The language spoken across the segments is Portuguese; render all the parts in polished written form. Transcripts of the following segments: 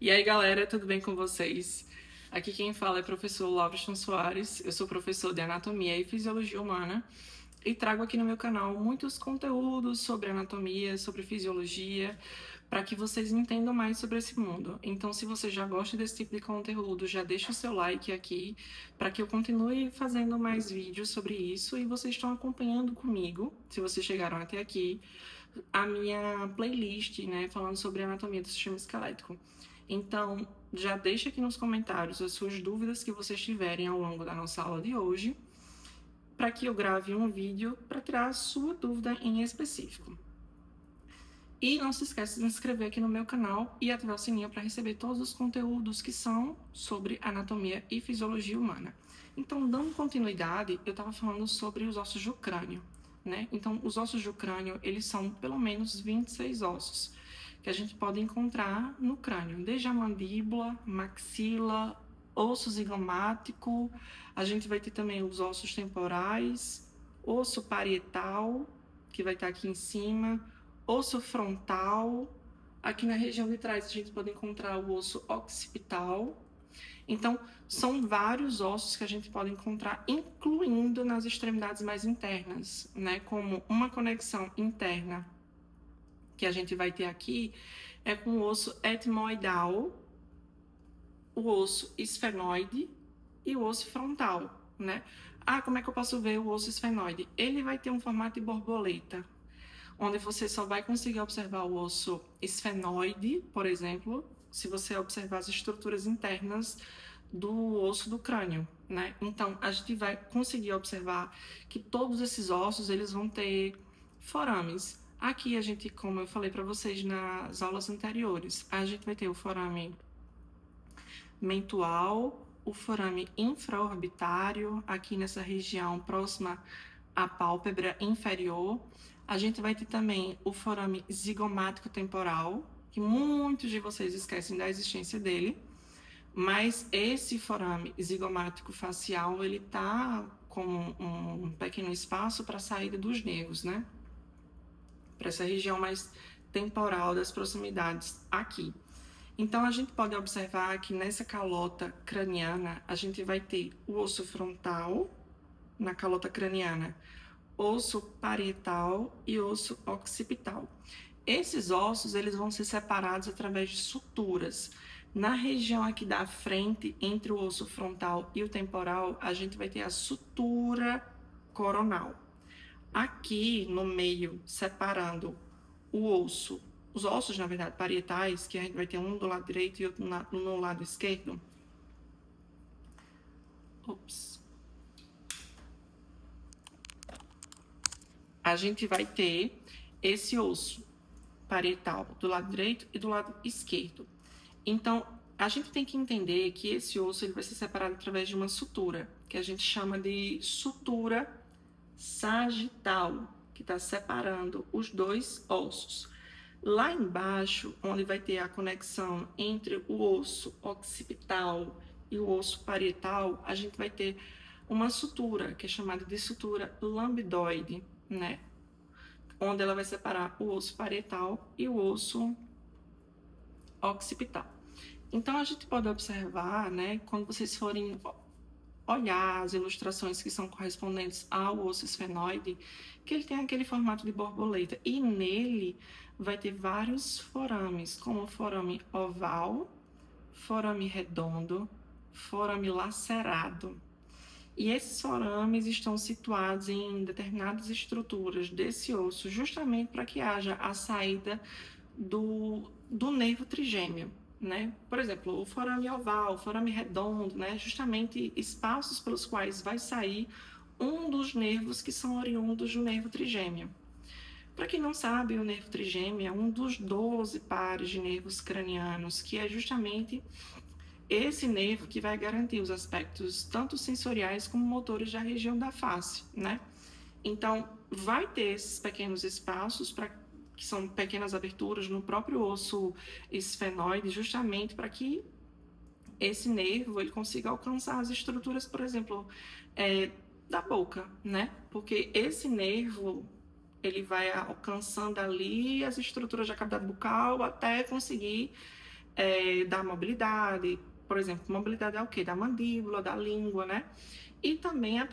E aí, galera, tudo bem com vocês? Aqui quem fala é o professor Lauriston Soares. Eu sou professor de Anatomia e Fisiologia Humana e trago aqui no meu canal muitos conteúdos sobre anatomia, sobre fisiologia, para que vocês entendam mais sobre esse mundo. Então, se você já gosta desse tipo de conteúdo, já deixa o seu like aqui para que eu continue fazendo mais vídeos sobre isso e vocês estão acompanhando comigo, se vocês chegaram até aqui, a minha playlist, né, falando sobre anatomia do sistema esquelético. Então, já deixa aqui nos comentários as suas dúvidas que vocês tiverem ao longo da nossa aula de hoje, para que eu grave um vídeo para tirar a sua dúvida em específico. E não se esqueça de se inscrever aqui no meu canal e ativar o sininho para receber todos os conteúdos que são sobre anatomia e fisiologia humana. Então, dando continuidade, eu estava falando sobre os ossos do crânio, né? Então, os ossos do crânio, eles são pelo menos 26 ossos que a gente pode encontrar no crânio, desde a mandíbula, maxila, osso zigomático, a gente vai ter também os ossos temporais, osso parietal, que vai estar aqui em cima, osso frontal. Aqui na região de trás a gente pode encontrar o osso occipital. Então, são vários ossos que a gente pode encontrar, incluindo nas extremidades mais internas, né? Como uma conexão interna que a gente vai ter aqui é com o osso etmoidal, o osso esfenoide e o osso frontal, né? Ah, como é que eu posso ver o osso esfenoide? Ele vai ter um formato de borboleta, onde você só vai conseguir observar o osso esfenoide, por exemplo, se você observar as estruturas internas do osso do crânio, né? Então, a gente vai conseguir observar que todos esses ossos, eles vão ter forames. Aqui a gente, como eu falei para vocês nas aulas anteriores, a gente vai ter o forame mentual, o forame infraorbitário, aqui nessa região próxima à pálpebra inferior. A gente vai ter também o forame zigomático temporal, que muitos de vocês esquecem da existência dele, mas esse forame zigomático facial, ele tá com um pequeno espaço para a saída dos nervos, né? Para essa região mais temporal das proximidades aqui. Então, a gente pode observar que nessa calota craniana, a gente vai ter o osso frontal, na calota craniana, osso parietal e osso occipital. Esses ossos, eles vão ser separados através de suturas. Na região aqui da frente, entre o osso frontal e o temporal, a gente vai ter a sutura coronal. Aqui no meio, separando o osso, os ossos, na verdade, parietais, que a gente vai ter um do lado direito e outro no lado esquerdo. A gente vai ter esse osso parietal do lado direito e do lado esquerdo. Então, a gente tem que entender que esse osso ele vai ser separado através de uma sutura, que a gente chama de sutura sagital, que está separando os dois ossos. Lá embaixo, onde vai ter a conexão entre o osso occipital e o osso parietal, a gente vai ter uma sutura, que é chamada de sutura lambidoide, né? Onde ela vai separar o osso parietal e o osso occipital. Então, a gente pode observar, né, quando vocês forem olhar as ilustrações que são correspondentes ao osso esfenoide, que ele tem aquele formato de borboleta, e nele vai ter vários forames, como o forame oval, forame redondo, forame lacerado. E esses forames estão situados em determinadas estruturas desse osso, justamente para que haja a saída do nervo trigêmeo, né? Por exemplo, o forame oval, o forame redondo, né? Justamente espaços pelos quais vai sair um dos nervos que são oriundos do nervo trigêmeo. Para quem não sabe, o nervo trigêmeo é um dos 12 pares de nervos cranianos, que é justamente esse nervo que vai garantir os aspectos tanto sensoriais como motores da região da face, né? Então, vai ter esses pequenos espaços que são pequenas aberturas no próprio osso esfenoide, justamente para que esse nervo ele consiga alcançar as estruturas, por exemplo, da boca, né? Porque esse nervo ele vai alcançando ali as estruturas da cavidade bucal até conseguir da mobilidade, por exemplo, mobilidade é o quê? Da mandíbula, da língua, né? E também a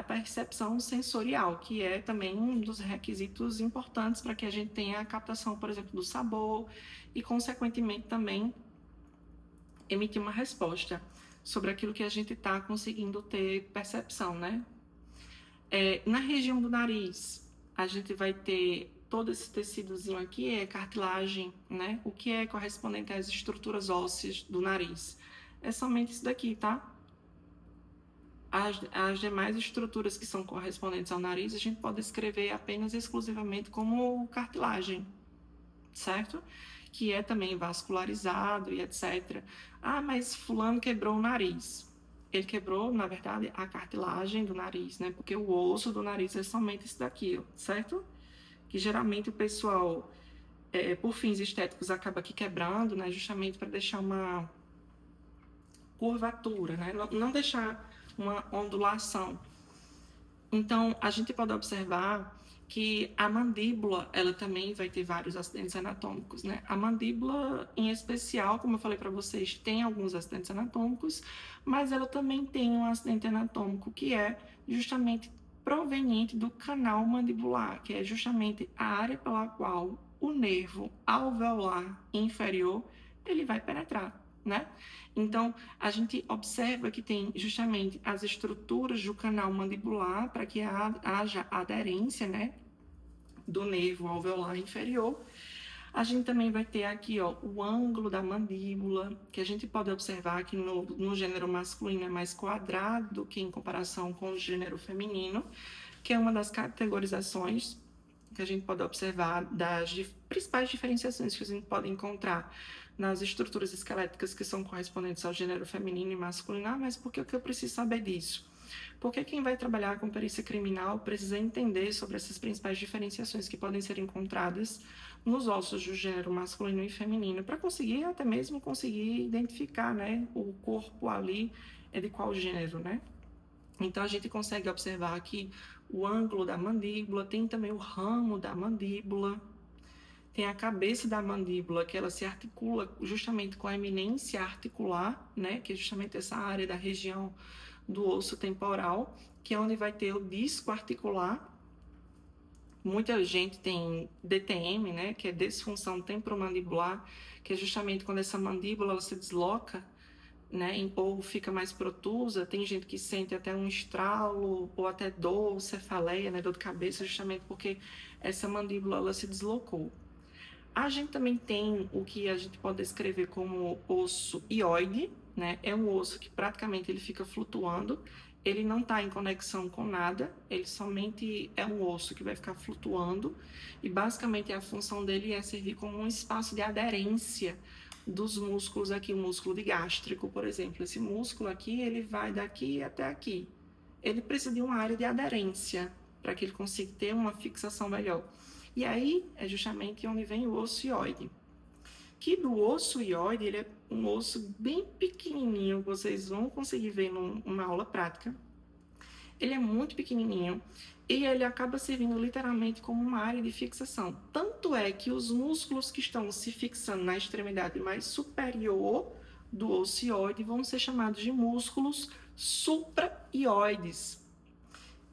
percepção sensorial, que é também um dos requisitos importantes para que a gente tenha a captação, por exemplo, do sabor e, consequentemente, também emitir uma resposta sobre aquilo que a gente está conseguindo ter percepção, né? Na região do nariz, a gente vai ter todo esse tecidozinho aqui, é cartilagem, né? O que é correspondente às estruturas ósseas do nariz. É somente isso daqui, tá? As demais estruturas que são correspondentes ao nariz, a gente pode escrever apenas exclusivamente como cartilagem, certo? Que é também vascularizado e etc. Ah, mas fulano quebrou o nariz. Ele quebrou, na verdade, a cartilagem do nariz, né? Porque o osso do nariz é somente isso daqui, certo? Que geralmente o pessoal, por fins estéticos, acaba aqui quebrando, né? Justamente para deixar uma curvatura, né? Não deixar uma ondulação. Então, a gente pode observar que a mandíbula, ela também vai ter vários acidentes anatômicos, né? A mandíbula, em especial, como eu falei para vocês, tem alguns acidentes anatômicos, mas ela também tem um acidente anatômico que é justamente proveniente do canal mandibular, que é justamente a área pela qual o nervo alveolar inferior ele vai penetrar, né? Então, a gente observa que tem justamente as estruturas do canal mandibular para que haja aderência, né, do nervo alveolar inferior. A gente também vai ter aqui, ó, o ângulo da mandíbula, que a gente pode observar que no gênero masculino é mais quadrado do que em comparação com o gênero feminino, que é uma das categorizações que a gente pode observar das principais diferenciações que a gente pode encontrar nas estruturas esqueléticas que são correspondentes ao gênero feminino e masculino. Ah, mas por que eu preciso saber disso? Porque quem vai trabalhar com perícia criminal precisa entender sobre essas principais diferenciações que podem ser encontradas nos ossos do gênero masculino e feminino, para conseguir até mesmo conseguir identificar, né, o corpo ali é de qual gênero, né? Então, a gente consegue observar aqui o ângulo da mandíbula, tem também o ramo da mandíbula, tem a cabeça da mandíbula, que ela se articula justamente com a eminência articular, né, que é justamente essa área da região do osso temporal, que é onde vai ter o disco articular. Muita gente tem DTM, né, que é disfunção temporomandibular, que é justamente quando essa mandíbula ela se desloca, né, ou fica mais protusa. Tem gente que sente até um estralo ou até dor, cefaleia, né, dor de cabeça, justamente porque essa mandíbula ela se deslocou. A gente também tem o que a gente pode descrever como osso hioide, né? É um osso que praticamente ele fica flutuando, ele não está em conexão com nada, ele somente é um osso que vai ficar flutuando e basicamente a função dele é servir como um espaço de aderência dos músculos aqui, o músculo de gástrico, por exemplo. Esse músculo aqui, ele vai daqui até aqui. Ele precisa de uma área de aderência para que ele consiga ter uma fixação melhor. E aí é justamente onde vem o osso hioide. Que do osso hioide, ele é um osso bem pequenininho, vocês vão conseguir ver numa aula prática. Ele é muito pequenininho e ele acaba servindo literalmente como uma área de fixação. Tanto é que os músculos que estão se fixando na extremidade mais superior do osso hioide vão ser chamados de músculos supraioides.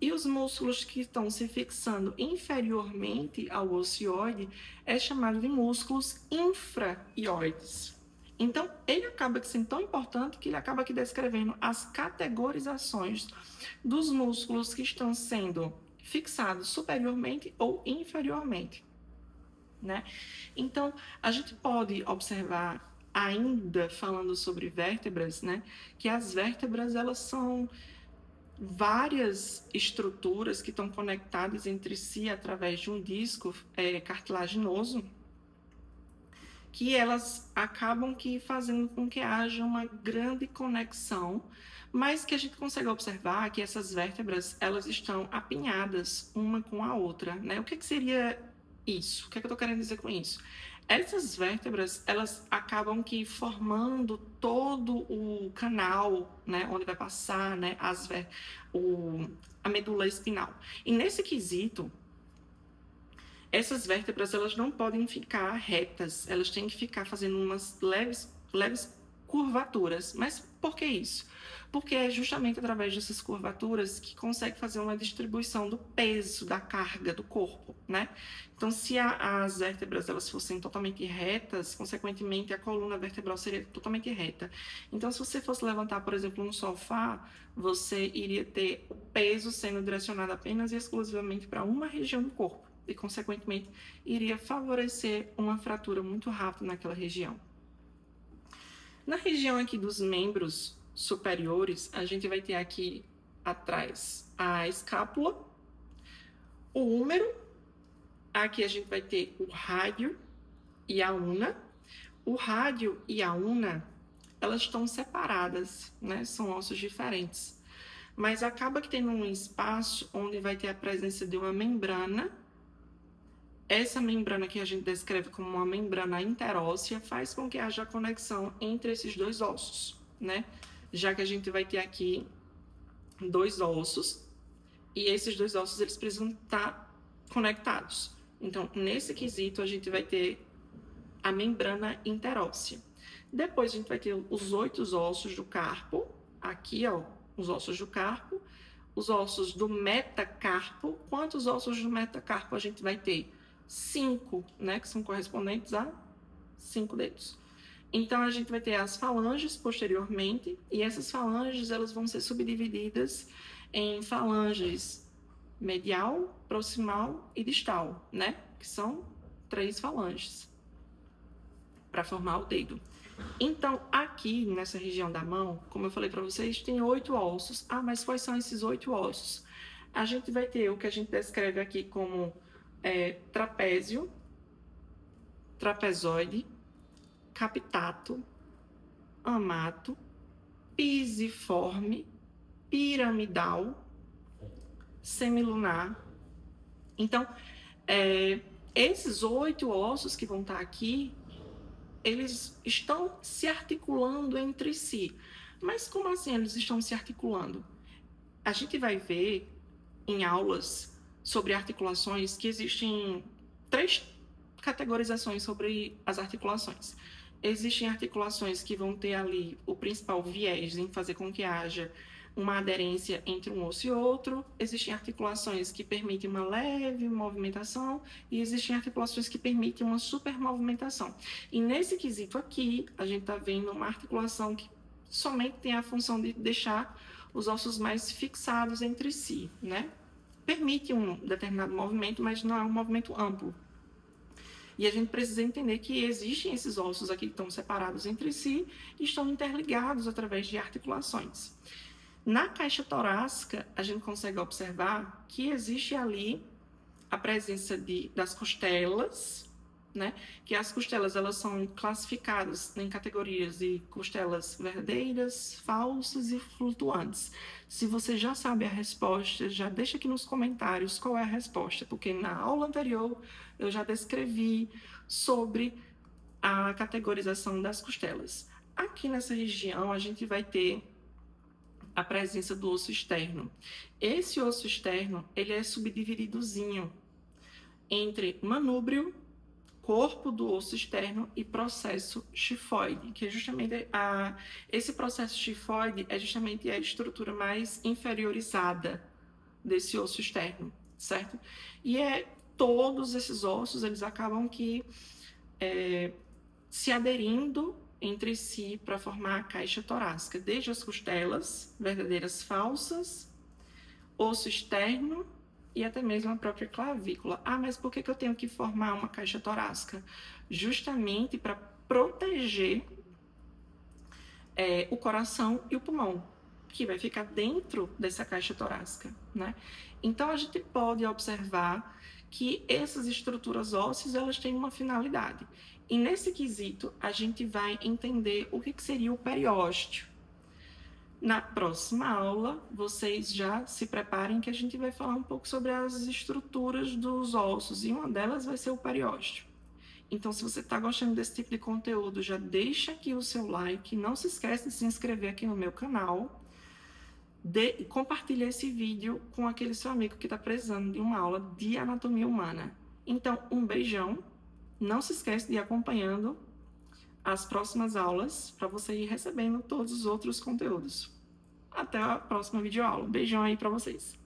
E os músculos que estão se fixando inferiormente ao ocioide é chamado de músculos infraioides. Então, ele acaba sendo tão importante que ele acaba aqui descrevendo as categorizações dos músculos que estão sendo fixados superiormente ou inferiormente, né? Então, a gente pode observar ainda falando sobre vértebras, né, que as vértebras elas são várias estruturas que estão conectadas entre si através de um disco cartilaginoso, que elas acabam que fazendo com que haja uma grande conexão, mas que a gente consegue observar que essas vértebras elas estão apinhadas uma com a outra, né? O que seria isso? O que eu estou querendo dizer com isso? Essas vértebras, elas acabam que formando todo o canal, né, onde vai passar, né, a medula espinal. E nesse quesito, essas vértebras elas não podem ficar retas, elas têm que ficar fazendo umas leves curvaturas. Mas por que isso? Porque é justamente através dessas curvaturas que consegue fazer uma distribuição do peso, da carga do corpo, né? Então, se as vértebras elas fossem totalmente retas, consequentemente a coluna vertebral seria totalmente reta. Então, se você fosse levantar, por exemplo, um sofá, você iria ter o peso sendo direcionado apenas e exclusivamente para uma região do corpo e, consequentemente, iria favorecer uma fratura muito rápida naquela região. Na região aqui dos membros superiores, a gente vai ter aqui atrás a escápula, o húmero, aqui a gente vai ter o rádio e a una. O rádio e a una, elas estão separadas, né? São ossos diferentes. Mas acaba que tem um espaço onde vai ter a presença de uma membrana. Essa membrana que a gente descreve como uma membrana interóssea faz com que haja conexão entre esses dois ossos, né? Já que a gente vai ter aqui dois ossos e esses dois ossos eles precisam estar conectados. Então, nesse quesito, a gente vai ter a membrana interóssea. Depois a gente vai ter os 8 ossos do carpo, aqui ó, os ossos do carpo, os ossos do metacarpo. Quantos ossos do metacarpo a gente vai ter? 5, né, que são correspondentes a 5 dedos. Então, a gente vai ter as falanges posteriormente, e essas falanges elas vão ser subdivididas em falanges medial, proximal e distal, né? Que são 3 falanges para formar o dedo. Então, aqui nessa região da mão, como eu falei para vocês, tem 8 ossos. Ah, mas quais são esses 8 ossos? A gente vai ter o que a gente descreve aqui como trapézio, trapezoide, capitato, amato, pisiforme, piramidal, semilunar. Então, esses 8 ossos que vão estar aqui, eles estão se articulando entre si. Mas como assim eles estão se articulando? A gente vai ver em aulas sobre articulações que existem 3 categorizações sobre as articulações. Existem articulações que vão ter ali o principal viés em fazer com que haja uma aderência entre um osso e outro. Existem articulações que permitem uma leve movimentação e existem articulações que permitem uma supermovimentação. E nesse quesito aqui, a gente está vendo uma articulação que somente tem a função de deixar os ossos mais fixados entre si, né? Permite um determinado movimento, mas não é um movimento amplo. E a gente precisa entender que existem esses ossos aqui que estão separados entre si e estão interligados através de articulações. Na caixa torácica, a gente consegue observar que existe ali a presença das costelas, né? Que as costelas elas são classificadas em categorias de costelas verdadeiras, falsas e flutuantes. Se você já sabe a resposta, já deixa aqui nos comentários qual é a resposta, porque na aula anterior eu já descrevi sobre a categorização das costelas. Aqui nessa região a gente vai ter a presença do osso externo. Esse osso externo ele é subdivididozinho entre manúbrio, corpo do osso externo e processo chifoide, que é justamente esse processo chifoide é justamente a estrutura mais inferiorizada desse osso externo, certo? E todos esses ossos, eles acabam se aderindo entre si para formar a caixa torácica, desde as costelas, verdadeiras falsas, osso externo, e até mesmo a própria clavícula. Ah, mas por que eu tenho que formar uma caixa torácica? Justamente para proteger o coração e o pulmão, que vai ficar dentro dessa caixa torácica, né? Então, a gente pode observar que essas estruturas ósseas, elas têm uma finalidade. E nesse quesito, a gente vai entender o que seria o periósteo. Na próxima aula, vocês já se preparem que a gente vai falar um pouco sobre as estruturas dos ossos e uma delas vai ser o periósteo. Então, se você está gostando desse tipo de conteúdo, já deixa aqui o seu like, não se esquece de se inscrever aqui no meu canal, compartilha esse vídeo com aquele seu amigo que está precisando de uma aula de anatomia humana. Então, um beijão. Não se esquece de ir acompanhando as próximas aulas para você ir recebendo todos os outros conteúdos. Até a próxima videoaula. Beijão aí para vocês.